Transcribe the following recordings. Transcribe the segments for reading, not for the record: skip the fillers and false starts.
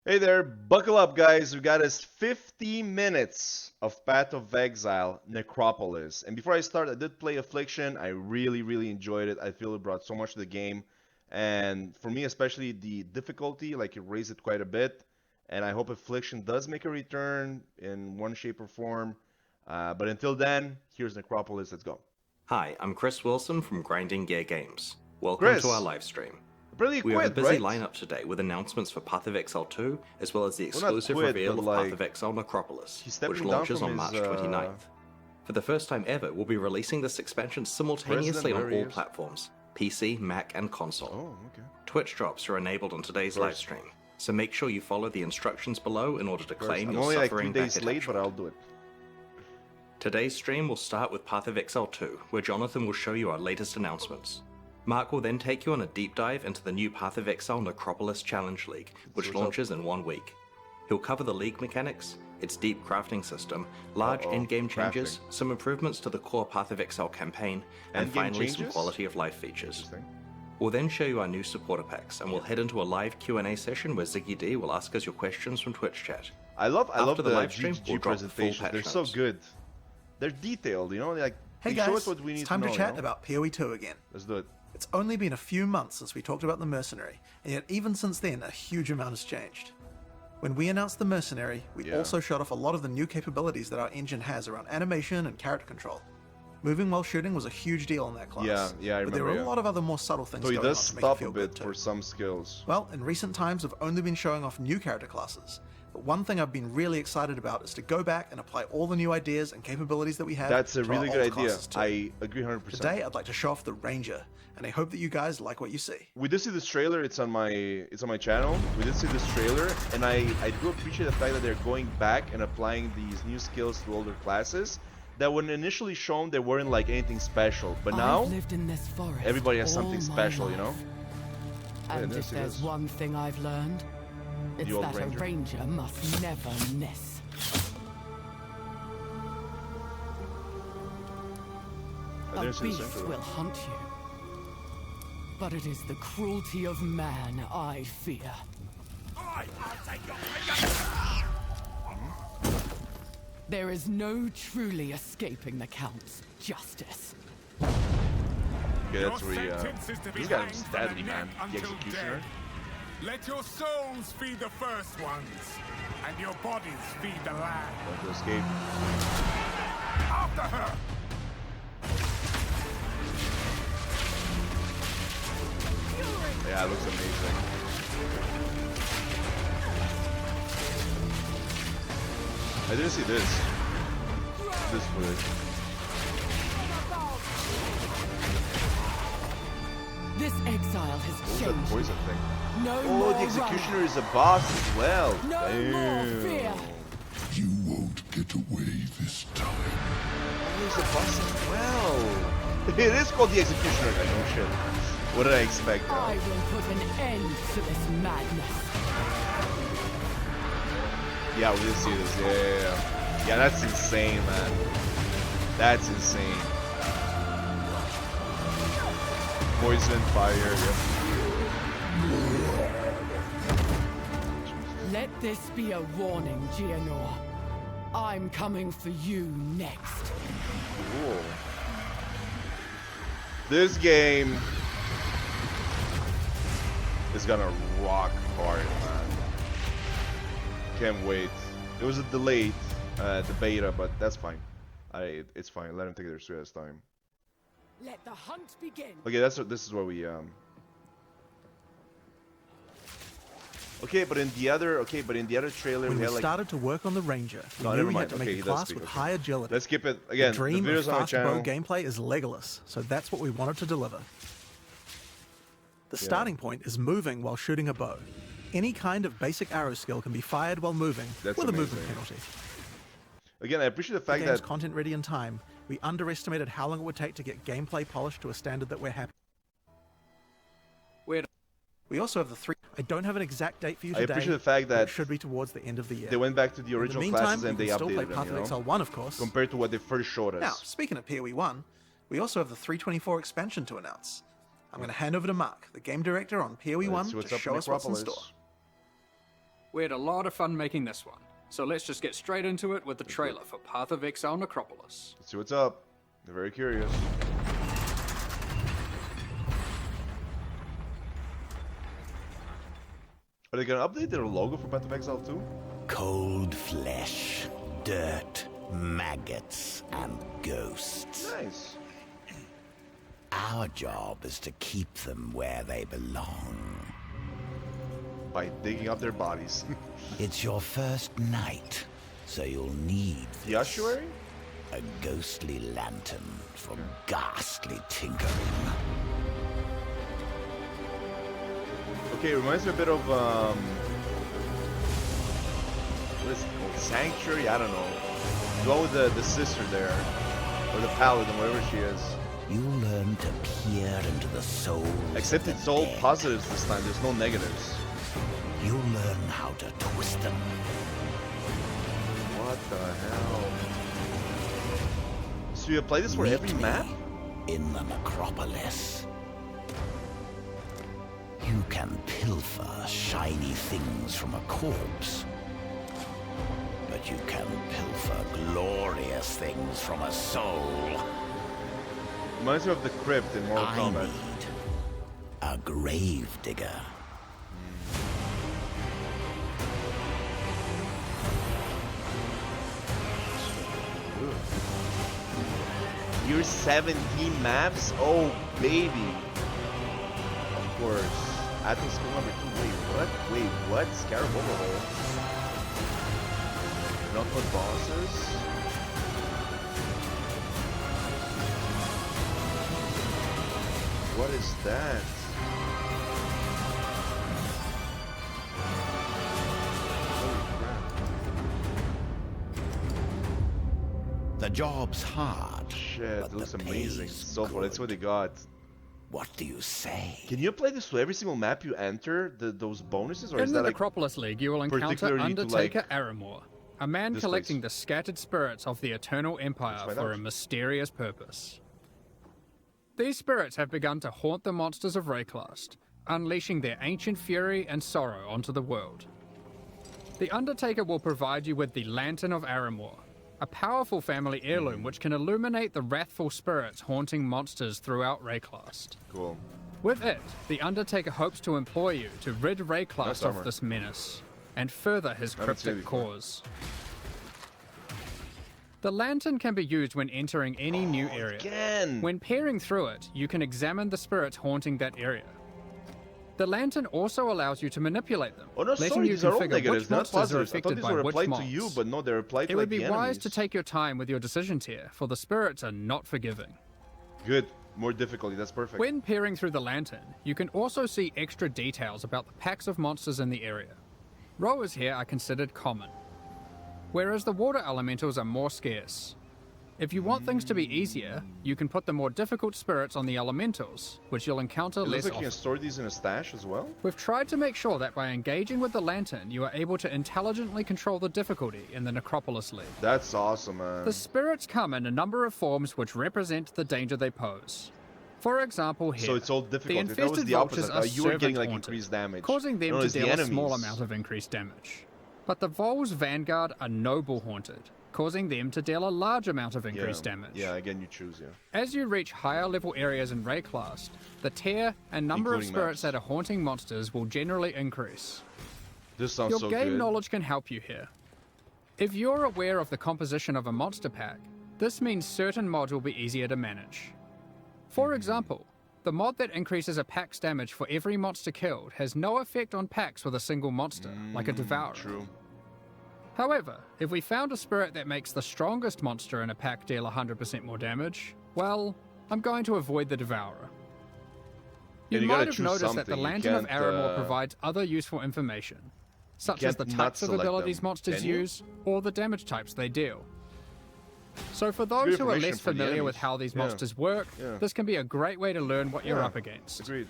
Hey there, buckle up, guys. We got us 50 minutes of Path of Exile, Necropolis. And before I start, I did play Affliction. I really enjoyed it. I feel it brought so much to the game. And for me, especially the difficulty, like it raised it quite a bit. And I hope Affliction does make a return in one shape or form. But until then, here's Necropolis. Let's go. Hi, I'm Chris Wilson from Grinding Gear Games. Welcome to our Chris, live stream. really We have a quit, busy right? lineup today with announcements for Path of Exile 2, as well as the Well, not exclusive quit, reveal but of like Path of Exile Necropolis, he's stepping which down launches from on his, March 29th. For the first time ever, we'll be releasing this expansion simultaneously on all platforms, PC, Mac, and console. Oh, okay. Twitch drops are enabled on today's live stream, so make sure you follow the instructions below in order to claim I'm your only like suffering 3 back days late, but attachment. I'll do it. Today's stream will start with Path of Exile 2, where Jonathan will show you our latest announcements. Mark will then take you on a deep dive into the new Path of Exile Necropolis Challenge League, which launches in 1 week. He'll cover the league mechanics, its deep crafting system, large in-game changes, some improvements to the core Path of Exile campaign, and finally some quality of life features. We'll then show you our new supporter packs, and we'll head into a live Q&A session where Ziggy D will ask us your questions from Twitch chat. I love After the live stream, GGG we'll drop the full presentations. patch They're so notes. good. They're detailed, you know? Like, Hey they show guys, us what we need it's time to to know, chat you know? about PoE2 again. Let's do it. It's only been a few months since we talked about the Mercenary, and yet even since then a huge amount has changed. When we announced the Mercenary, we also showed off a lot of the new capabilities that our engine has around animation and character control. Moving while shooting was a huge deal in that class, Yeah, I but there remember, were a lot of other more subtle things So he going on does to make it stop a feel bit good too. for some skills. Well, in recent times we've only been showing off new character classes, but one thing I've been really excited about is to go back and apply all the new ideas and capabilities that we have. That's a to our really good old idea. classes too. I agree 100%. Today I'd like to show off the Ranger, and I hope that you guys like what you see. We did see this trailer. It's on my channel. We did see this trailer, and I do appreciate the fact that they're going back and applying these new skills to older classes that when initially shown they weren't like anything special, but now I've lived in this forest everybody has all something my special, you know? life. Yeah, And this if it there's is. one thing I've learned, it's old that ranger. a ranger must never miss. I A didn't see this beast intro. will hunt you, but it is the cruelty of man I fear. There is no truly escaping the Count's justice. Okay, that's where he got him deadly, man. The executioner. Let your souls feed the first ones, and your bodies feed the land. Going to escape. After her! Yeah, it looks amazing. I didn't see this. This footage. This exile What has was that changed. poison thing? No Oh, more the executioner running. is a boss as well. No more fear. You won't get away this time. Oh, he's a boss as well. It is called the executioner. I know shit. What did I expect? I will put an end to this madness. Yeah, we did see this. Yeah. Yeah, that's insane, man. That's insane. Poison, fire, yep. Let this be a warning, Gianor. I'm coming for you next. Cool. This game is gonna rock hard, man. Can't wait. It was a delayed the beta, but that's fine. It's fine. Let him take their sweet ass time. Let the hunt begin. Okay, this is what we Okay, but in the other trailer When we we had like started to work on the Ranger, we No, knew never we had mind. to Okay, make he a does class speak, with okay. high agility. Let's skip it again. The dream the videos of on my fast bow channel. gameplay is Legolas, so that's what we wanted to deliver. The starting point is moving while shooting a bow. Any kind of basic arrow skill can be fired while moving, That's with a amazing. movement penalty. Again, I appreciate the The fact game's that content ready in time. We underestimated how long it would take to get gameplay polished to a standard that we're happy. We also have the three. I don't have an exact date for you I today. appreciate the fact but that it should be towards the end of the year. they went back to the In original the meantime, classes and we they can still play updated Path them, of you Exile know, 1, of course. compared to what they first showed us. Now, speaking of PoE 1, we also have the 324 expansion to announce. I'm going to hand over to Mark, the game director on PoE 1, Let's see what's to up show in us what's in Necropolis. store. We had a lot of fun making this one, so let's just get straight into it with the trailer for Path of Exile Necropolis. Let's see what's up. They're very curious. Are they gonna update their logo for Path of Exile 2? Cold flesh, dirt, maggots, and ghosts. Nice. Our job is to keep them where they belong. By digging up their bodies. It's your first night, so you'll need The ossuary? a ghostly lantern for ghastly tinkering. Okay, it reminds me a bit of what is it called? Sanctuary? I don't know. The one with the sister there. Or the paladin, whatever she is. You'll learn to peer into the souls Except of the it's all dead. positives this time, there's no negatives. You'll learn how to twist them. What the hell? So you play this for every Meet me map? in the Necropolis. You can pilfer shiny things from a corpse, but you can pilfer glorious things from a soul. Reminds me of the crypt in Mortal I Kombat. need a grave digger. Year 17 maps? Oh, baby. Of course. Atlas School number 2. Wait, what? Wait, what? Scarab Overhaul. Not for bosses? What is that? Holy crap. The job's hard. Shit, but that looks the amazing. pay's So far, that's good. what they got. What do you say? Can you apply this to every single map you enter? Those bonuses? Or In is the that like... Necropolis League, you will encounter particularly to, Undertaker like, Aramor, a man this collecting place? the scattered spirits of the Eternal Empire find for out. a mysterious purpose. These spirits have begun to haunt the monsters of Rayclast, unleashing their ancient fury and sorrow onto the world. The Undertaker will provide you with the Lantern of Aramor, a powerful family heirloom which can illuminate the wrathful spirits haunting monsters throughout Rayclast. Cool. With it, the Undertaker hopes to employ you to rid Rayclast Nice of armor. this menace, and further his Haven't seen it cryptic before. cause. The lantern can be used when entering any new area. Again! When peering through it, you can examine the spirits haunting that area. The lantern also allows you to manipulate them, Oh no, letting sorry, you these are all configure negatives, which not monsters are positives. I thought affected these by were which applied mobs. to you, but no, they're applied to It like would be the wise enemies. to take your time with your decisions here, for the spirits are not forgiving. Good. More difficulty, that's perfect. When peering through the lantern, you can also see extra details about the packs of monsters in the area. Rowers here are considered common, whereas the water elementals are more scarce. If you want things to be easier, you can put the more difficult spirits on the elementals, which you'll encounter It looks less like you often. can store these in a stash as well. We've tried to make sure that by engaging with the lantern, you are able to intelligently control the difficulty in the Necropolis League. That's awesome, man. The spirits come in a number of forms which represent the danger they pose. For example, here, So it's all difficult. the If that was infested the vultures opposite. are You were getting like servant-haunted, increased damage. causing them No, to it's the deal a small enemies. amount of increased damage. But the Vol's Vanguard are noble haunted, causing them to deal a large amount of increased damage. Yeah, again, you choose, yeah. As you reach higher level areas in Rayclast, the tier and number of Including spirits maps. that are haunting monsters will generally increase. This sounds Your so game good. knowledge can help you here. If you're aware of the composition of a monster pack, this means certain mods will be easier to manage. For example, the mod that increases a pack's damage for every monster killed has no effect on packs with a single monster, like a Devourer. True. However, if we found a spirit that makes the strongest monster in a pack deal 100% more damage, well, I'm going to avoid the Devourer. You And you might gotta have choose noticed that the something. You Lantern of can't, Aramor provides other useful information, such as the can't not types of select abilities them, monsters can you? use, or the damage types they deal. So for Good those who are information less for the familiar with enemies. how these Yeah. monsters work, Yeah. this can be a great way to learn what you're Yeah. up against. Agreed.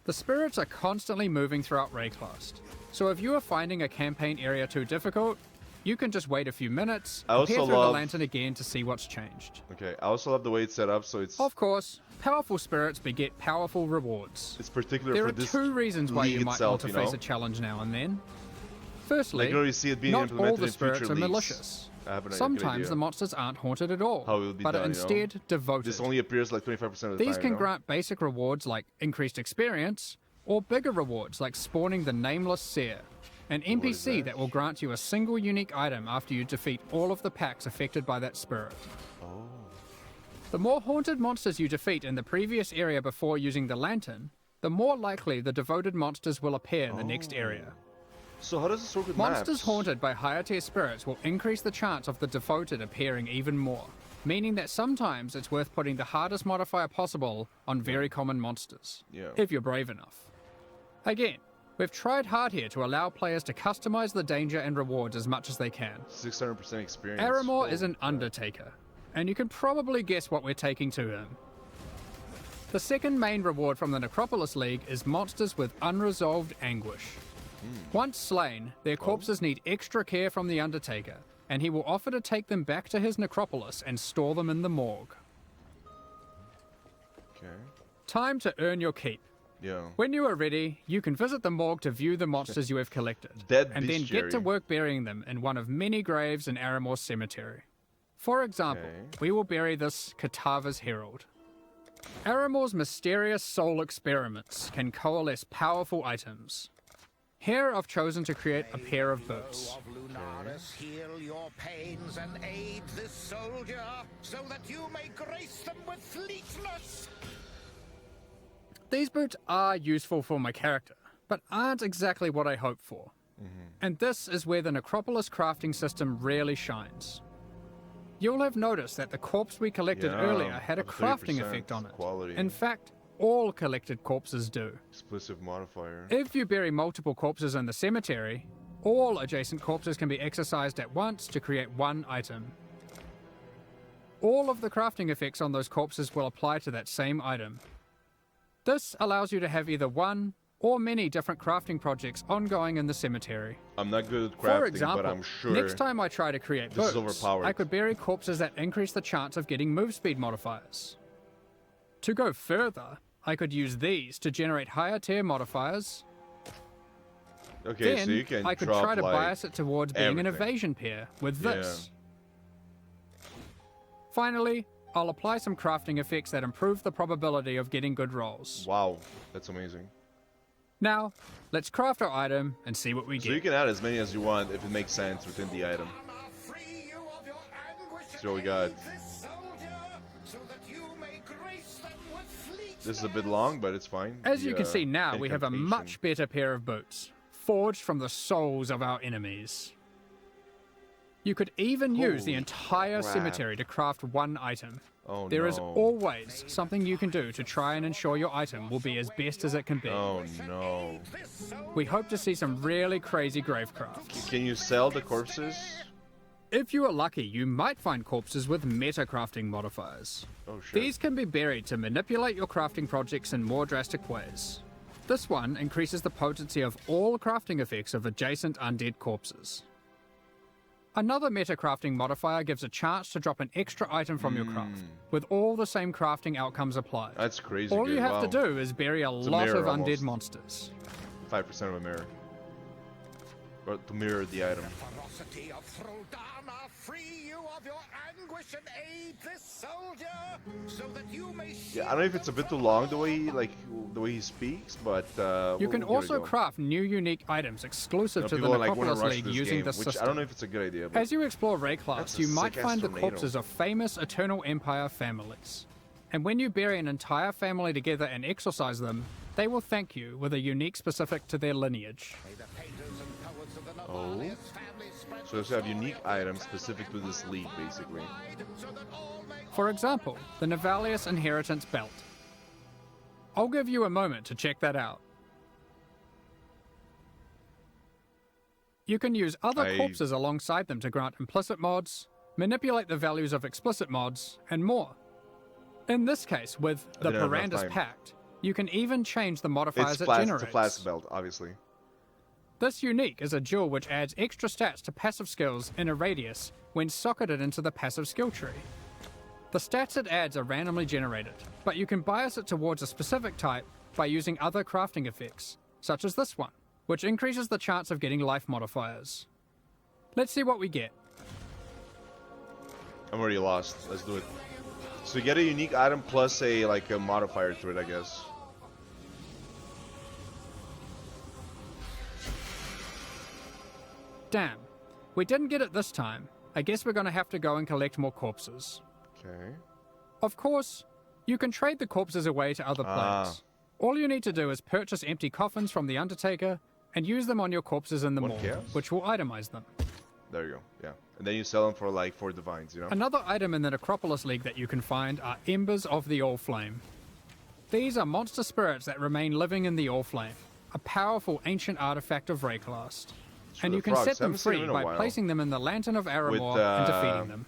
The spirits are constantly moving throughout Rayclast, so if you are finding a campaign area too difficult, you can just wait a few minutes, I also peer through the love- lantern again to see what's changed. Okay, I also love the way it's set up, so it's Of course, powerful spirits beget powerful rewards. particular There for are this two reasons why league you might itself, want to you face know? a challenge now and then. Firstly, I can already see it being not implemented all the in spirits future are leaks. malicious. I have a good Sometimes idea the monsters aren't haunted at all, how it will be but done, are instead devoted. This only appears like 25% of the These time. can grant basic rewards like increased experience, or bigger rewards like spawning the Nameless Seer, an NPC that will grant you a single unique item after you defeat all of the packs affected by that spirit. The more haunted monsters you defeat in the previous area before using the lantern, the more likely the devoted monsters will appear in the next area. So how does this work with Monsters maps? haunted by higher tier spirits will increase the chance of the devoted appearing even more, meaning that sometimes it's worth putting the hardest modifier possible on very common monsters, if you're brave enough. Again, we've tried hard here to allow players to customize the danger and rewards as much as they can. 600% experience. Aramor is an Undertaker, and you can probably guess what we're taking to him. The second main reward from the Necropolis League is monsters with unresolved anguish. Once slain, their corpses need extra care from the Undertaker, and he will offer to take them back to his necropolis and store them in the morgue. Okay. Time to earn your keep. Yeah. When you are ready, you can visit the morgue to view the monsters you have collected, Dead and then get to bestiary. work burying them in one of many graves in Aramor's cemetery. For example, we will bury this Katava's Herald. Aramor's mysterious soul experiments can coalesce powerful items. Here I've chosen to create a pair of boots. Heal your pains and aid this soldier, so that you may grace them with fleetness. These boots are useful for my character, but aren't exactly what I hoped for. And this is where the Necropolis crafting system really shines. You'll have noticed that the corpse we collected earlier had a up to crafting 30% effect on it. quality. In fact, all collected corpses do. Explosive modifier. If you bury multiple corpses in the cemetery, all adjacent corpses can be exercised at once to create one item. All of the crafting effects on those corpses will apply to that same item. This allows you to have either one or many different crafting projects ongoing in the cemetery. I'm not good at crafting, For example, but I'm sure next time I try to create this is boots, overpowered. I could bury corpses that increase the chance of getting move speed modifiers. To go further, I could use these to generate higher tier modifiers. Okay, Then so you can I could drop, try to like, bias it towards being an everything. evasion pair with this. Finally, I'll apply some crafting effects that improve the probability of getting good rolls. Wow, that's amazing. Now, let's craft our item and see what we So you get. can add as many as you want if it makes sense within the item. So what we got. This is a bit long, but it's fine. As you The, can see now, we have a incantation. much better pair of boots, forged from the souls of our enemies. You could even use the Holy entire crap. cemetery to craft one item. Oh, There is no. always something you can do to try and ensure your item will be as best as it can be. Oh no. We hope to see some really crazy gravecrafts. Can you sell the corpses? If you are lucky, you might find corpses with meta crafting modifiers. Oh shit. These can be buried to manipulate your crafting projects in more drastic ways. This one increases the potency of all crafting effects of adjacent undead corpses. Another meta crafting modifier gives a chance to drop an extra item from your craft, with all the same crafting outcomes applied. That's crazy. All good. you have Wow. to do is bury a It's a lot mirror of undead almost. monsters. 5% of a mirror. Or to mirror the item. Ferocity of Throldana, free you of your anguish and aid this soldier, so that you may Yeah, I don't know if it's a bit too long the way he speaks, but You can we'll give it a also go. craft new unique items exclusive to the People, like, wanna Necropolis rush League this using game, this which system. I don't know if it's a good idea. But As you explore Rayclast, That's a you might sick-ass find the tornado. corpses of famous Eternal Empire families. And when you bury an entire family together and exorcise them, they will thank you with a unique specific to their lineage. Oh. So you have unique items specific to this league, basically. For example, the Navalius Inheritance Belt. I'll give you a moment to check that out. You can use other corpses alongside them to grant implicit mods, manipulate the values of explicit mods, and more. In this case, with the didn't have enough Paranda's time. Pact, you can even change the modifiers It's it a generates. flask belt, obviously. This unique is a jewel which adds extra stats to passive skills in a radius when socketed into the passive skill tree. The stats it adds are randomly generated, but you can bias it towards a specific type by using other crafting effects, such as this one, which increases the chance of getting life modifiers. Let's see what we get. I'm already lost. Let's do it. So you get a unique item plus a modifier to it, I guess. Damn, we didn't get it this time. I guess we're gonna have to go and collect more corpses. Okay. Of course, you can trade the corpses away to other players. All you need to do is purchase empty coffins from the Undertaker and use them on your corpses in the mall, which will itemize them. There you go, yeah. And then you sell them for like 4 divines, you know? Another item in the Necropolis League that you can find are Embers of the All-Flame. These are monster spirits that remain living in the All-Flame, a powerful ancient artifact of Rayclast. And you can set them free by placing them in the Lantern of Aramor and defeating them.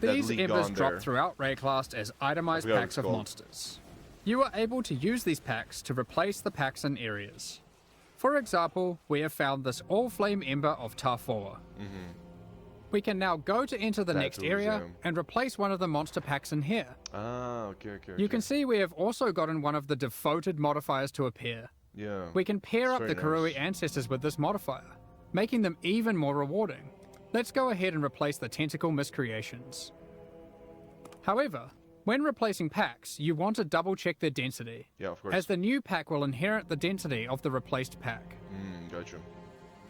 These Embers drop throughout Rayclast as itemized packs of monsters. You are able to use these packs to replace the packs in areas. For example, we have found this All-Flame Ember of Tarfoa. We can now go to enter the next area and replace one of the monster packs in here. Okay. You can see we have also gotten one of the devoted modifiers to appear. Yeah. We can pair up the Karui ancestors with this modifier, making them even more rewarding. Let's go ahead and replace the Tentacle Miscreations. However, when replacing packs, you want to double check their density, of course. as the new pack will inherit the density of the replaced pack. Gotcha.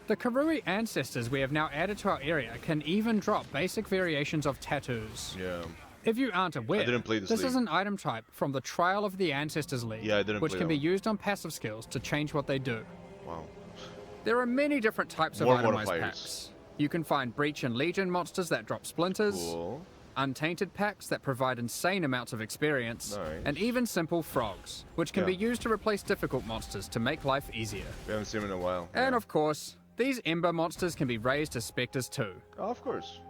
The Karui ancestors we have now added to our area can even drop basic variations of tattoos. Yeah. If you aren't aware, I didn't play this is an item type from the Trial of the Ancestors League, which can be used on passive skills to change what they do. Wow. There are many different types of itemized packs. You can find Breach and Legion monsters that drop splinters, Untainted packs that provide insane amounts of experience, and even simple frogs, which can be used to replace difficult monsters to make life easier. We haven't seen them in a while. And of course, these Ember monsters can be raised as specters too. Oh, of course.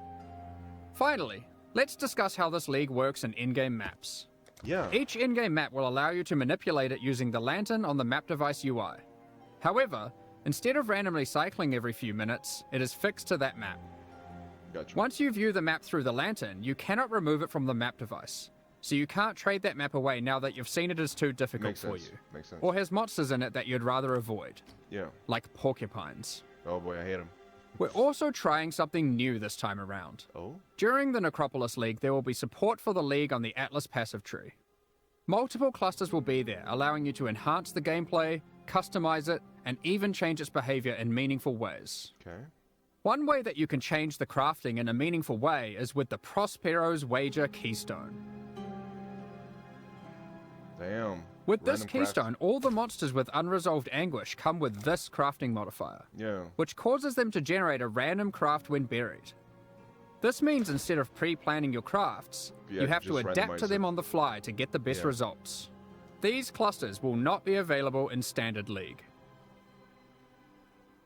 Finally, let's discuss how this league works in in-game maps. Yeah. Each in-game map will allow you to manipulate it using the lantern on the map device UI. However, instead of randomly cycling every few minutes, it is fixed to that map. Gotcha. Once you view the map through the lantern, you cannot remove it from the map device. So you can't trade that map away now that you've seen it as too difficult for you. Makes sense. Or has monsters in it that you'd rather avoid. Yeah. Like porcupines. Oh boy, I hate them. We're also trying something new this time around. Oh? During the Necropolis League, there will be support for the League on the Atlas passive tree. Multiple clusters will be there, allowing you to enhance the gameplay, customize it, and even change its behavior in meaningful ways. Okay. One way that you can change the crafting in a meaningful way is with the Prospero's Wager Keystone. Damn. With this keystone, all the monsters with unresolved anguish come with this crafting modifier, which causes them to generate a random craft when buried. This means instead of pre-planning your crafts, you have to adapt to them on the fly to get the best results. These clusters will not be available in Standard League.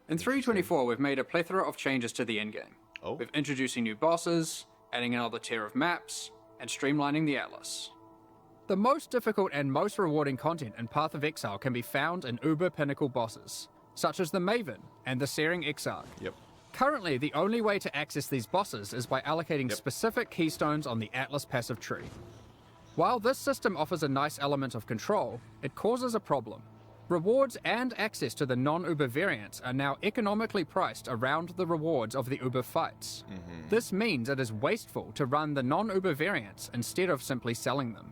In 3.24, we've made a plethora of changes to the endgame. We've introducing new bosses, adding another tier of maps, and streamlining the Atlas. The most difficult and most rewarding content in Path of Exile can be found in Uber Pinnacle bosses, such as the Maven and the Searing Exarch. Currently, the only way to access these bosses is by allocating specific keystones on the Atlas passive tree. While this system offers a nice element of control, it causes a problem. Rewards and access to the non-Uber variants are now economically priced around the rewards of the Uber fights. This means it is wasteful to run the non-Uber variants instead of simply selling them.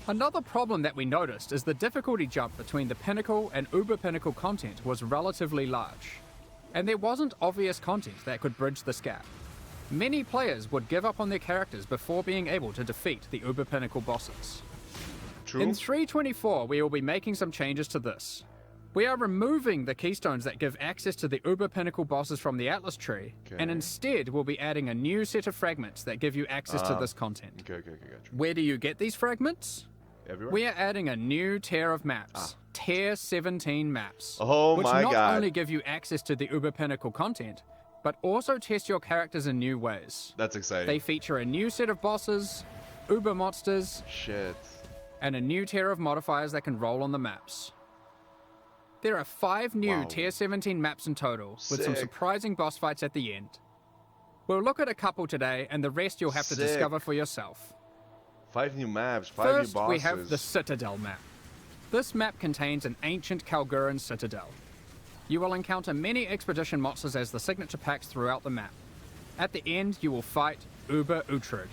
Another problem that we noticed is the difficulty jump between the Pinnacle and Uber Pinnacle content was relatively large, and there wasn't obvious content that could bridge this gap. Many players would give up on their characters before being able to defeat the Uber Pinnacle bosses. In 3.24, we will be making some changes to this. We are removing the keystones that give access to the Uber Pinnacle bosses from the Atlas tree, and instead we'll be adding a new set of fragments that give you access to this content. Gotcha. Where do you get these fragments? Everywhere? We are adding a new tier of maps, Tier 17 maps, which not only give you access to the Uber Pinnacle content, but also test your characters in new ways. That's exciting. They feature a new set of bosses, Uber monsters, and a new tier of modifiers that can roll on the maps. There are 5 new Tier 17 maps in total, with some surprising boss fights at the end. We'll look at a couple today, and the rest you'll have to discover for yourself. 5 new maps, 5 First, new bosses. we have the Citadel map. This map contains an ancient Kalguran citadel. You will encounter many expedition monsters as the signature packs throughout the map. At the end, you will fight Uber Uhtred.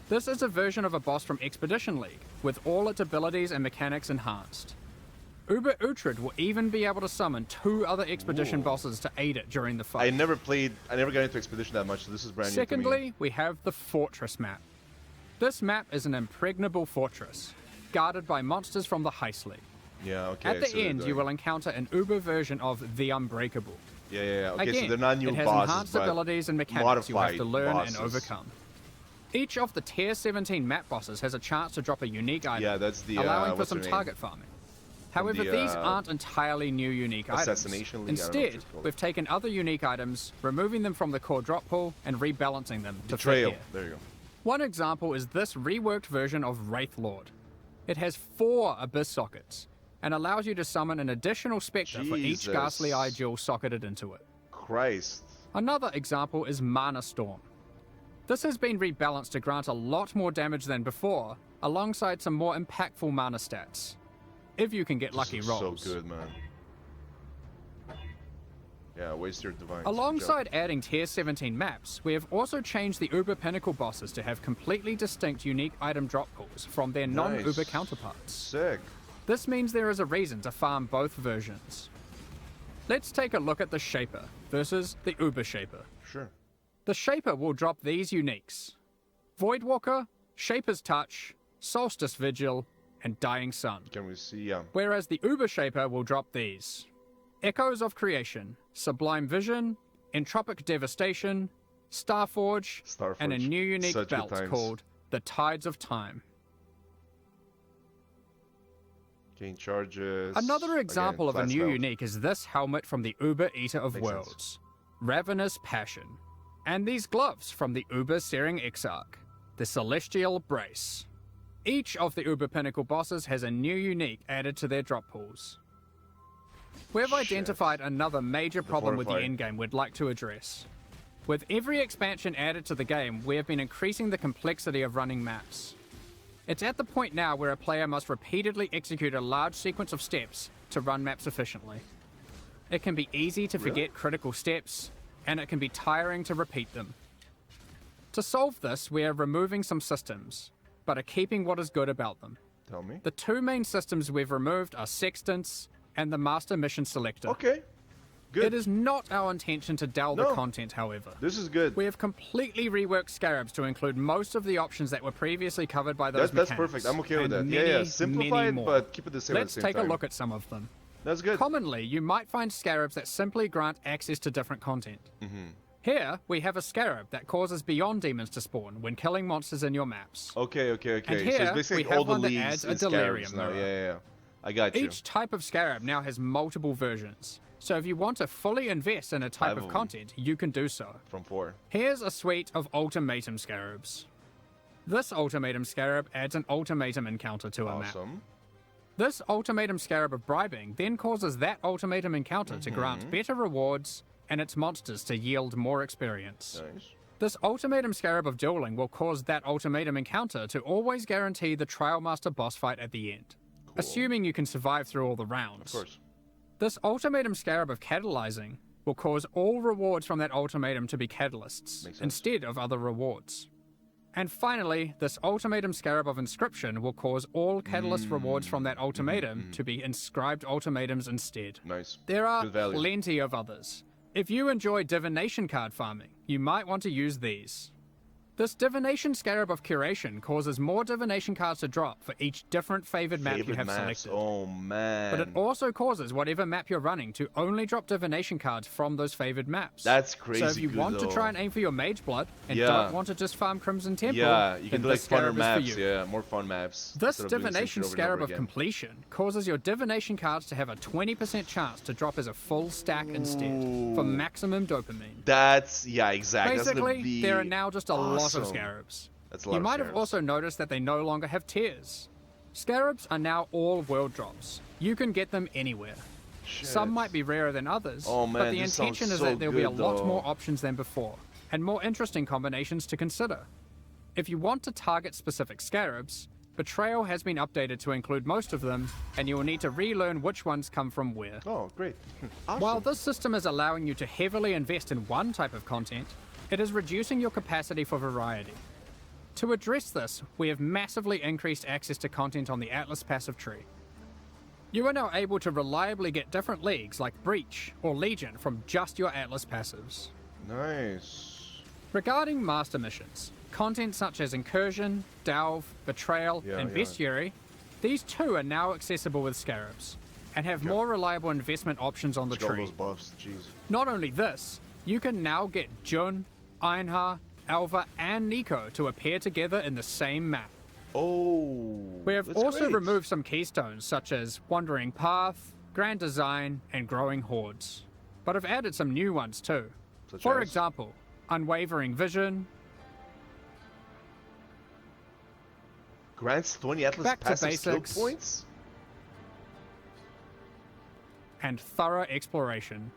This is a version of a boss from Expedition League, with all its abilities and mechanics enhanced. Uber Uhtred will even be able to summon 2 other expedition bosses to aid it during the fight. I never got into Expedition that much, so this is brand new to me. Secondly, we have the Fortress map. This map is an impregnable fortress, guarded by monsters from the Heist League. Yeah, okay. At the end, you will encounter an Uber version of the Unbreakable. Yeah. Okay, Again, so they're not new it has bosses, enhanced but abilities and mechanics you have to learn bosses. and overcome. Each of the Tier 17 map bosses has a chance to drop a unique item, Yeah, that's the allowing for what's some her name? target farming. However, the, these aren't entirely new unique items. Assassination League, I don't know what Instead, it's called. we've taken other unique items, removing them from the core drop pool, and rebalancing them to fit Betrayal. here. There you go. One example is this reworked version of Wraith Lord. It has 4 Abyss sockets, and allows you to summon an additional Spectre for each Jesus. Ghastly Eye Jewel socketed into it. Christ. Another example is Mana Storm. This has been rebalanced to grant a lot more damage than before, alongside some more impactful mana stats. If you can get lucky This is rolls. so good, man. Yeah, waste your divine. Alongside adding Tier 17 maps, we have also changed the Uber Pinnacle bosses to have completely distinct unique item drop pools from their non-Uber counterparts. Sick. This means there is a reason to farm both versions. Let's take a look at the Shaper versus the Uber Shaper. Sure. The Shaper will drop these uniques: Voidwalker, Shaper's Touch, Solstice Vigil, and Dying Sun. Can we see? Yeah. Whereas the Uber Shaper will drop these: Echoes of Creation, Sublime Vision, Entropic Devastation, Starforge, and a new unique Such good belt times. called the Tides of Time. Gain charges. Another example Again, of a class new belt. unique is this helmet from the Uber Eater of Makes Worlds, sense. Ravenous Passion, and these gloves from the Uber Searing Exarch, the Celestial Brace. Each of the Uber Pinnacle bosses has a new unique added to their drop pools. We have identified another major problem with the Fortified. endgame we'd like to address. With every expansion added to the game, we have been increasing the complexity of running maps. It's at the point now where a player must repeatedly execute a large sequence of steps to run maps efficiently. It can be easy to forget critical steps, and it can be tiring to repeat them. To solve this, we are removing some systems, but are keeping what is good about them. Tell me. The 2 main systems we've removed are Sextants and the Master Mission Selector. Okay. Good. It is not our intention to dull the No. content, however. This is good. We have completely reworked Scarabs to include most of the options that were previously covered by those That's mechanics. perfect. I'm okay with and that. Yeah, many, simplify many it, more. but keep it the same Let's at the same take time. a look at some of them. That's good. Commonly, you might find Scarabs that simply grant access to different content. Here, we have a Scarab that causes Beyond Demons to spawn when killing monsters in your maps. Okay. And So here, it's basically we have all the one that leagues adds a in Delirium Scarabs now. mirror. Yeah. I got you. Each type of Scarab now has multiple versions, so if you want to fully invest in a type 5 of of them. content, you can do so. From 4. Here's a suite of Ultimatum Scarabs. This Ultimatum Scarab adds an Ultimatum encounter to a map. Awesome. This Ultimatum Scarab of Bribing then causes that Ultimatum encounter to grant better rewards and its monsters to yield more experience. Nice. This Ultimatum Scarab of Dueling will cause that Ultimatum encounter to always guarantee the Trial Master boss fight at the end, assuming you can survive through all the rounds. Of course. This Ultimatum Scarab of Catalyzing will cause all rewards from that ultimatum to be catalysts, Makes sense. instead of other rewards. And finally, this Ultimatum Scarab of Inscription will cause all catalyst rewards from that ultimatum to be inscribed ultimatums instead. Nice. There are Good value. plenty of others. If you enjoy divination card farming, you might want to use these. This Divination Scarab of Curation causes more divination cards to drop for each different favored map you Favorite have maps. selected. Oh, man. But it also causes whatever map you're running to only drop divination cards from those favored maps. That's crazy So if you good, want to though. try and aim for your Mage Blood and Yeah. don't want to just farm Crimson Temple, Yeah, you can then do like this funner Scarab is maps. for you. Yeah, more fun maps. This instead of doing the same Divination shit over and Scarab over of again. Completion causes your divination cards to have a 20% chance to drop as a full stack instead, for maximum dopamine. That's, yeah, exactly. That's Basically, gonna be there are now just a lot awesome. of Scarabs. That's a lot You of might have Scarabs. also noticed that they no longer have tiers. Scarabs are now all world drops. You can get them anywhere. Some Shit. might be rarer than others, Oh, but man, the this sounds intention is so that there'll be a good, lot though. more options than before, and more interesting combinations to consider. If you want to target specific Scarabs, Betrayal has been updated to include most of them, and you will need to relearn which ones come from where. Oh, great. Awesome. While this system is allowing you to heavily invest in one type of content, it is reducing your capacity for variety. To address this, we have massively increased access to content on the Atlas passive tree. You are now able to reliably get different leagues like Breach or Legion from just your Atlas passives. Nice. Regarding master missions, content such as Incursion, Delve, Betrayal, and Bestiary, these too are now accessible with Scarabs, and have more reliable investment options on the Let's go tree. those buffs. Jeez. Not only this, you can now get Jun, Einhar, Alva, and Nico to appear together in the same map. Oh. We have that's also great. removed some keystones such as Wandering Path, Grand Design, and Growing Hordes, but have added some new ones too. Such For as? example, Unwavering Vision, grants 20 Atlas Back to passive skill basics. points? and Thorough Exploration.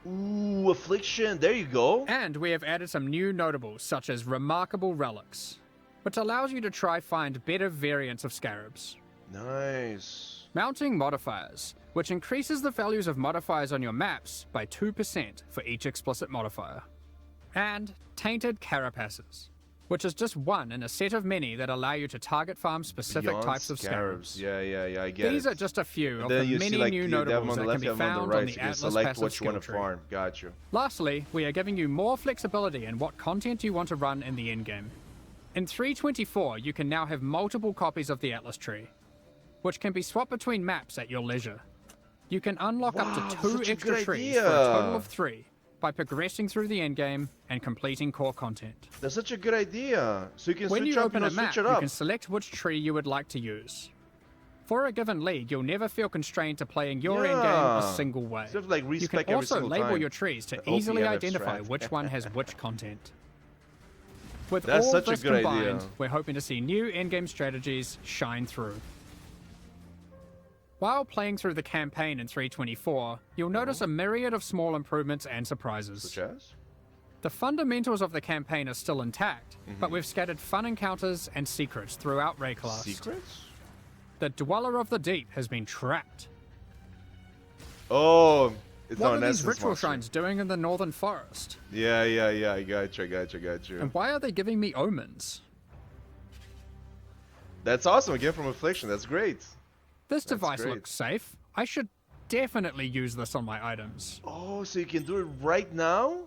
Ooh, Affliction. There you go. And we have added some new notables such as Remarkable Relics, which allows you to try find better variants of Scarabs. Nice. Mounting Modifiers, which increases the values of modifiers on your maps by 2% for each explicit modifier. And Tainted Carapaces, which is just one in a set of many that allow you to target farm specific Beyond types of Scarabs. Yeah, I get These it. are just a few of Then the you many see, like, new you have them notables on the that can left, be you have them on found the right. on the So you can Atlas select passive what you want to skill tree. farm. Got you. Lastly, we are giving you more flexibility in what content you want to run in the endgame. In 3.24, you can now have multiple copies of the Atlas tree, which can be swapped between maps at your leisure. You can unlock up Wow, to that's 2 such a extra good trees idea. for a total of 3 by progressing through the endgame and completing core content. That's such a good idea. So you can When switch you up, open a map, switch it you up. can select which tree you would like to use. For a given league, you'll never feel constrained to playing your endgame a single way. Instead of, like, You respec can every also single label time. your trees to The easily OPM identify abstract. which one has which content. With That's all such a this good combined, idea. we're hoping to see new endgame strategies shine through. While playing through the campaign in 3.24, you'll notice a myriad of small improvements and surprises. Such as? The fundamentals of the campaign are still intact, but we've scattered fun encounters and secrets throughout Rayclast. Secrets? The Dweller of the Deep has been trapped. Oh, it's What not are an these essence ritual monster. shrines doing in the Northern Forest? Yeah. I got you. And why are they giving me omens? That's awesome. Again from Affliction. That's great. This That's device great. looks safe. I should definitely use this on my items. Oh, so you can do it right now?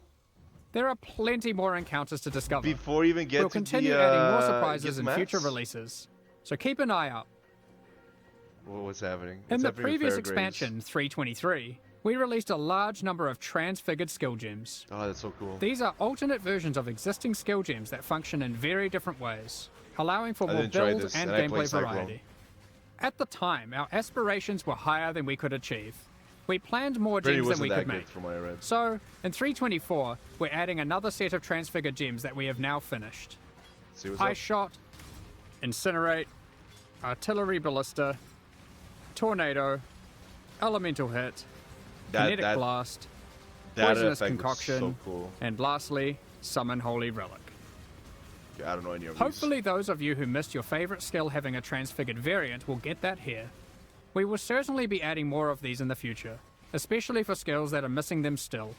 There are plenty more encounters to discover. Before you even get We'll to continue the, adding more surprises get in future maps? releases, so keep an eye out. What's happening? In What's the happening with previous Fairgraves? expansion, 3.23, we released a large number of transfigured skill gems. Oh, that's so cool. These are alternate versions of existing skill gems that function in very different ways, allowing for I more didn't try build this, and and I play gameplay Cyclone. variety. At the time, our aspirations were higher than we could achieve. We planned more Brady gems than wasn't we that could good make. from what I read. So, in 3.24, we're adding another set of transfigured gems that we have now finished. See what's High up? Shot, Incinerate, Artillery Ballista, Tornado, Elemental Hit, Kinetic Blast, that Poisonous effect was Concoction, so cool. and lastly, Summon Holy Relic. Yeah, I don't know any of these. Hopefully those of you who missed your favorite skill having a transfigured variant will get that here. We will certainly be adding more of these in the future, especially for skills that are missing them still.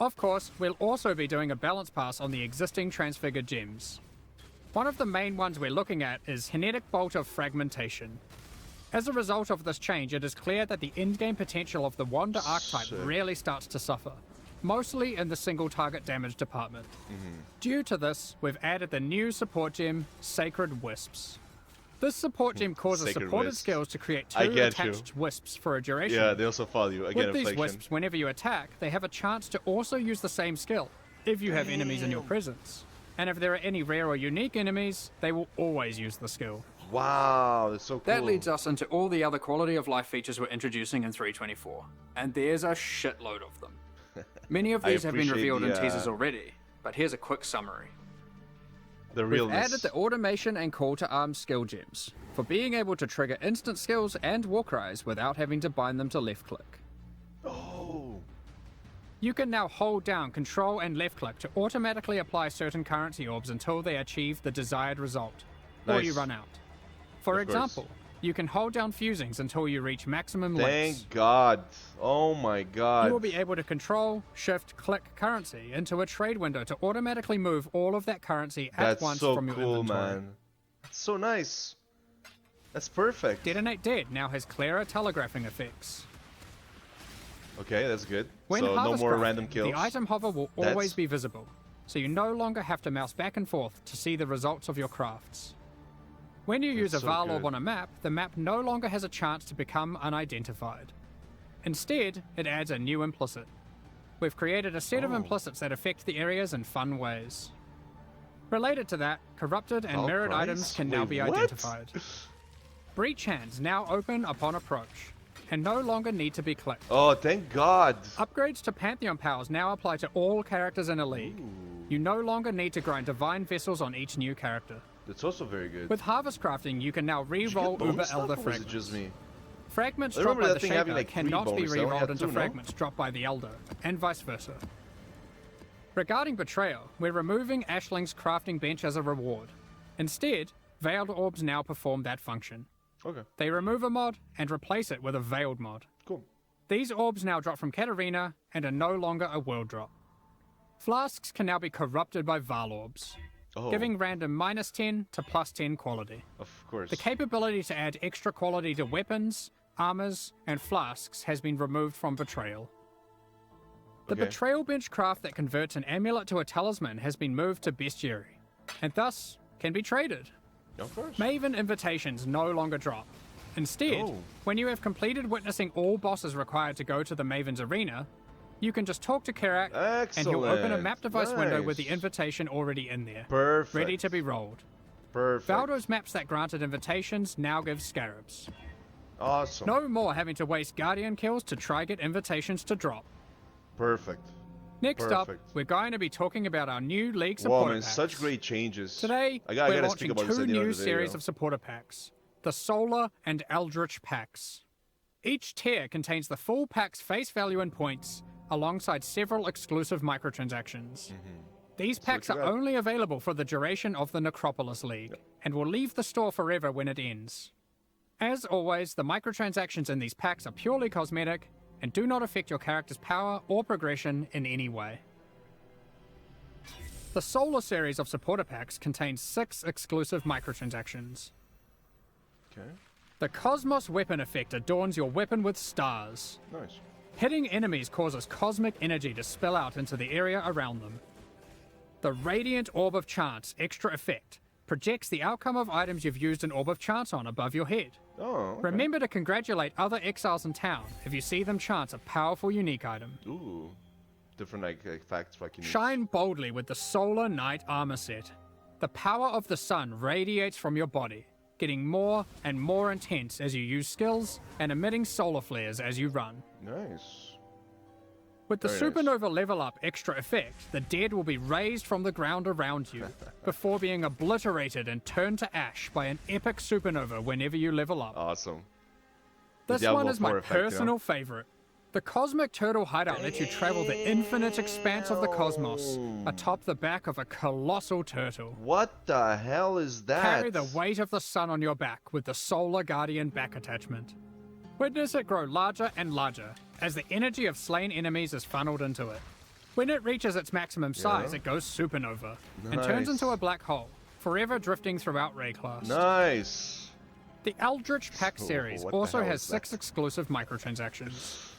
Of course, we'll also be doing a balance pass on the existing transfigured gems. One of the main ones we're looking at is Kinetic Bolt of Fragmentation. As a result of this change, it is clear that the endgame potential of the Wander archetype Sick. really starts to suffer, mostly in the single target damage department. Due to this, we've added the new support gem, Sacred Wisps. This support gem causes Sacred supported Wisps. skills to create I 2 get you. attached wisps for a duration. Yeah, they also follow you. Again, With these Affliction. wisps, whenever you attack, they have a chance to also use the same skill, if you have enemies in your presence. And if there are any rare or unique enemies, they will always use the skill. Wow, that's so cool. That leads us into all the other quality of life features we're introducing in 3.24, and there's a shitload of them. Many of I these have been appreciate revealed in the, teasers already, but here's a quick summary. the We've realness. added the automation and call to arms skill gems, for being able to trigger instant skills and war cries without having to bind them to left click. Oh, You can now hold down Control and left click to automatically apply certain currency orbs until they achieve the desired result, or you Nice. run out. For Of course. example, you can hold down fusings until you reach maximum Thank links. God. Oh my God. You will be able to control, shift, click currency into a trade window to automatically move all of that currency at That's once so from your cool, inventory. man. That's so nice. That's perfect. Detonate Dead now has clearer telegraphing effects. Okay, that's good. When So no harvest more crafting, random kills. the item hover will That's- always be visible, so you no longer have to mouse back and forth to see the results of your crafts. When you use a so Val orb good. on a map, the map no longer has a chance to become unidentified. Instead, it adds a new implicit. We've created a set of Oh. implicits that affect the areas in fun ways. Related to that, corrupted and Val mirrored Price? items can now Wait, be what? identified. Breach hands now open upon approach, and no longer need to be clicked. Oh, thank God. Upgrades to Pantheon powers now apply to all characters in a league. You no longer need to grind divine vessels on each new character. That's also very good. With harvest crafting, you can now Did you get re-roll bonus Uber stuff, Elder or was it fragments. just me? Fragments I dropped remember by that the thing having, Shaper like, 3 cannot be bonus. I only re-rolled had into 2, no? fragments dropped by the Elder, and vice versa. Regarding Betrayal, we're removing Ashling's crafting bench as a reward. Instead, Veiled Orbs now perform that function. Okay, They remove a mod and replace it with a Veiled mod. cool. These orbs now drop from Katarina and are no longer a world drop. Flasks can now be corrupted by Val orbs, Oh, giving random -10 to +10 quality. of course. The capability to add extra quality to weapons, armors, and flasks has been removed from Betrayal. The Okay. Betrayal bench craft that converts an amulet to a talisman has been moved to Bestiary, and thus can be traded. Of course. Maven invitations no longer drop. Instead, Oh. when you have completed witnessing all bosses required to go to the Maven's arena, you can just talk to Karak, and he'll open a map device window with the Nice. invitation already in there, Perfect. ready to be rolled. Perfect. Valdo's maps that granted invitations now give scarabs. Awesome. No more having to waste Guardian kills to try get invitations to drop. Perfect. Next up, Perfect. we're going to be talking about our new League Wow, supporter man, packs. such great changes. Today, I we're gotta speak launching about this two at the end new of the series video. of supporter packs, the Solar and Eldritch packs. Each tier contains the full pack's face value and points, alongside several exclusive microtransactions. These packs what are you got. only available for the duration of the Necropolis League, and will leave the store forever when it ends. As always, the microtransactions in these packs are purely cosmetic, and do not affect your character's power or progression in any way. The Solar series of supporter packs contains 6 exclusive microtransactions. Okay. The Cosmos Weapon effect adorns your weapon with stars. Nice. Hitting enemies causes cosmic energy to spill out into the area around them. The Radiant Orb of Chance extra effect projects the outcome of items you've used an Orb of Chance on above your head. Oh, okay. Remember to congratulate other exiles in town if you see them chance a powerful unique item. Ooh. Different like facts fucking. Shine boldly with the Solar Knight armor set. The power of the sun radiates from your body, getting more and more intense as you use skills and emitting solar flares as you run. Nice. With the Very nice. supernova level up extra effect, the dead will be raised from the ground around you before being obliterated and turned to ash by an epic supernova whenever you level up. Awesome. This Diablo one is my 4 effect, you know? personal favorite. The Cosmic Turtle Hideout lets you travel the infinite expanse of the cosmos atop the back of a colossal turtle. What the hell is that? Carry the weight of the sun on your back with the Solar Guardian back attachment. Witness it grow larger and larger as the energy of slain enemies is funneled into it. When it reaches its maximum size, it goes supernova and turns Nice. into a black hole, forever drifting throughout Rayclast. Nice. The Eldritch Pack Oh, series what the also hell has is 6 that? exclusive microtransactions.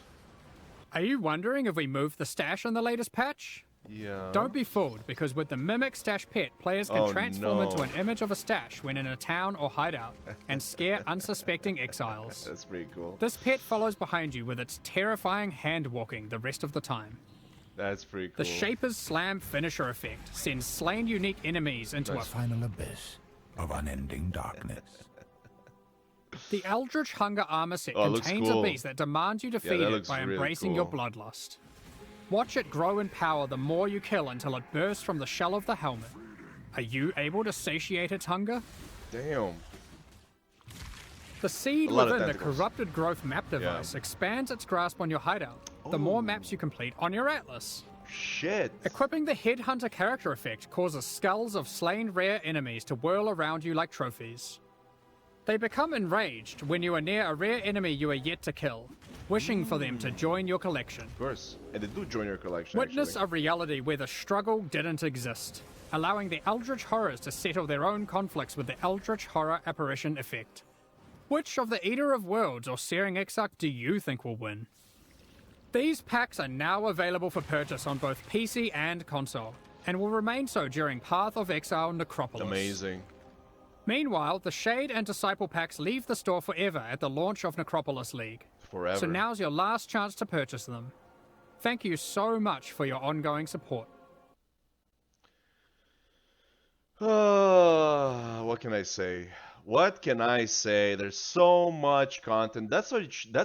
Are you wondering if we moved the stash in the latest patch? Yeah. Don't be fooled, because with the Mimic Stash Pet, players can Oh, transform no. into an image of a stash when in a town or hideout, and scare unsuspecting exiles. That's pretty cool. This pet follows behind you with its terrifying hand-walking the rest of the time. That's pretty cool. The Shaper's Slam finisher effect sends slain unique enemies into a... Final abyss of unending darkness. The Eldritch Hunger armor set Oh, it looks contains cool. a beast that demands you to Yeah, feed that it looks by really embracing your cool. bloodlust. Watch it grow in power the more you kill until it bursts from the shell of the helmet. Are you able to satiate its hunger? Damn. The seed A lot of within the tentacles. Corrupted Growth map device expands its grasp on your hideout the more maps you complete on your Atlas. Shit. Equipping the Headhunter character effect causes skulls of slain rare enemies to whirl around you like trophies. They become enraged when you are near a rare enemy you are yet to kill, wishing for them to join your collection. Of course. And they do join your collection, Witness actually. a reality where the struggle didn't exist, allowing the Eldritch Horrors to settle their own conflicts with the Eldritch Horror Apparition effect. Which of the Eater of Worlds or Searing Exarch do you think will win? These packs are now available for purchase on both PC and console, and will remain so during Path of Exile Necropolis. Amazing. Meanwhile, the Shade and Disciple packs leave the store forever at the launch of Necropolis League. Forever. So now's your last chance to purchase them. Thank you so much for your ongoing support. What can I say? What can I say? There's so much content. That's what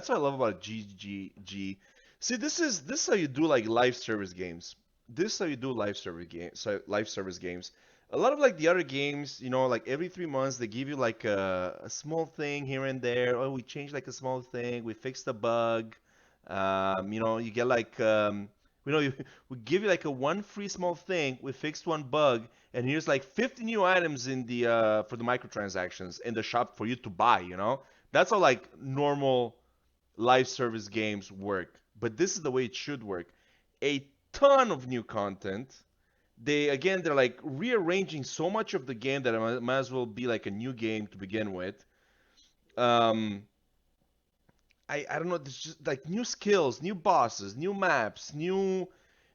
I love about GGG. See, this is how you do like live service games. This is how you do live service games. A lot of like the other games, you know, like every 3 months they give you like a small thing here and there. Oh, we changed like a small thing. We fixed a bug. You know, you get like we give you like a one free small thing. We fixed one bug, and here's like 50 new items in the for the microtransactions in the shop for you to buy. You know, that's how like normal live service games work. But this is the way it should work. A ton of new content. They're like rearranging so much of the game that it might as well be like a new game to begin with. I don't know. There's just like new skills, new bosses, new maps, new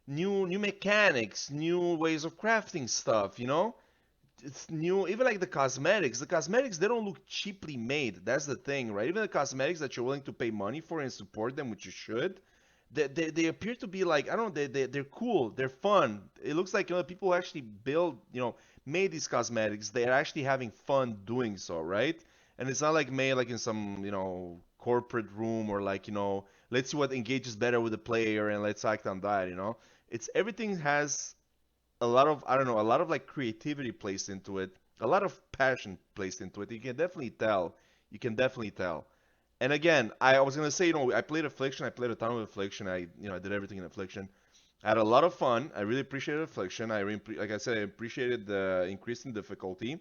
mechanics, new ways of crafting stuff. You know, it's new. Even like the cosmetics. The cosmetics, they don't look cheaply made. That's the thing, right? Even the cosmetics that you're willing to pay money for and support them, which you should. They appear to be like, I don't know, they're cool, they're fun. It looks like, you know, people who actually made these cosmetics, they're actually having fun doing so, right? And it's not like made like in some, you know, corporate room or like, you know, let's see what engages better with the player and let's act on that, you know. Everything has a lot of, I don't know, a lot of like creativity placed into it, a lot of passion placed into it. You can definitely tell. And again, I was gonna say, you know, I played Affliction. I played a ton of Affliction. I did everything in Affliction. I had a lot of fun. I really appreciated Affliction. Like I said, I appreciated the increase in difficulty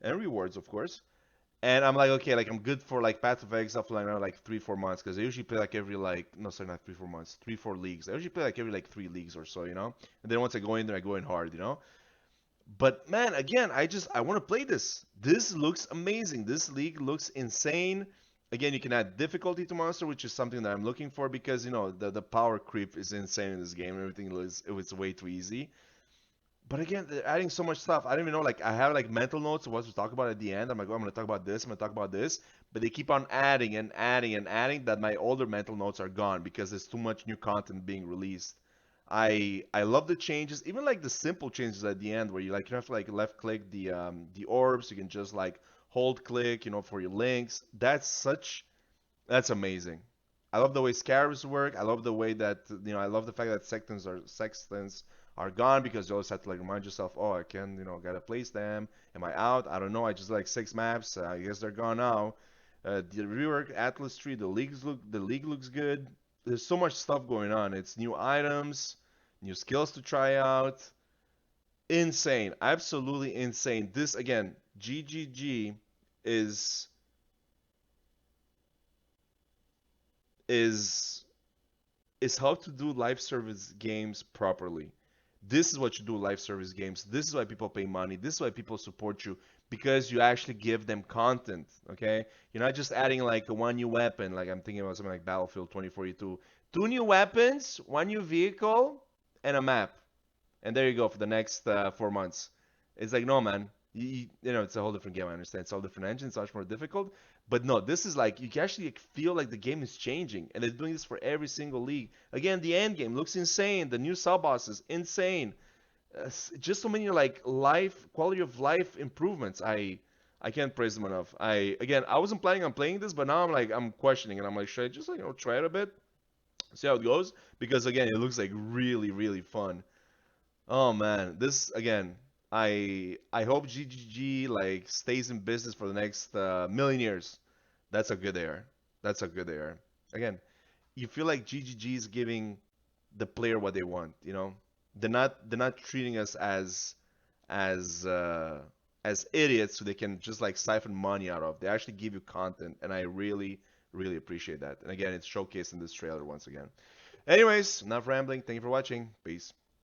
and rewards, of course. And I'm like, okay, like I'm good for like Path of Exile for like 3-4 months, because I usually play like every like, no, sorry, not 3-4 months, 3-4 leagues. I usually play like every like 3 leagues or so, you know. And then once I go in there, I go in hard, you know. But man, again, I want to play this. This looks amazing. This league looks insane. Again, you can add difficulty to monster, which is something that I'm looking for, because, you know, the power creep is insane in this game. Everything is way too easy. But again, they're adding so much stuff. I don't even know, like, I have like mental notes of what to talk about at the end. I'm like, oh, I'm going to talk about this, I'm going to talk about this. But they keep on adding and adding and adding that my older mental notes are gone because there's too much new content being released. I love the changes, even like the simple changes at the end where you like, you have to like left click the orbs. You can just like hold click, you know, for your links. That's amazing. I love the way scarabs work. I love the way that, you know, I love the fact that sextants are gone, because you always have to like remind yourself, oh, I can, you know, gotta place them. Am I out? I don't know. I just like 6 maps. I guess they're gone now. The rework Atlas tree. The league looks good. There's so much stuff going on. It's new items, new skills to try out. Insane, absolutely insane. This again, GGG is how to do live service games properly. This is what you do live service games. This is why people pay money. This is why people support you, because you actually give them content, okay? You're not just adding like one new weapon, like I'm thinking about something like Battlefield 2042. 2 new weapons, 1 new vehicle, and a map. And there you go for the next 4 months. It's like, no, man. You know, it's a whole different game. I understand. It's all different engines, it's much more difficult. But no, this is like, you can actually feel like the game is changing. And they're doing this for every single league. Again, the end game looks insane. The new sub-bosses, insane. Just so many like quality of life improvements. I can't praise them enough. I wasn't planning on playing this, but now I'm questioning, and I'm like, should I just, you know, try it a bit, see how it goes? Because again, it looks like really, really fun. Oh man, this again, I hope GGG like stays in business for the next million years. That's a good air. Again, you feel like GGG is giving the player what they want. You know, they're not treating us as as idiots so they can just like siphon money out of. They actually give you content, and I really really appreciate that. And again, it's showcased in this trailer once again. Anyways, enough rambling. Thank you for watching. Peace.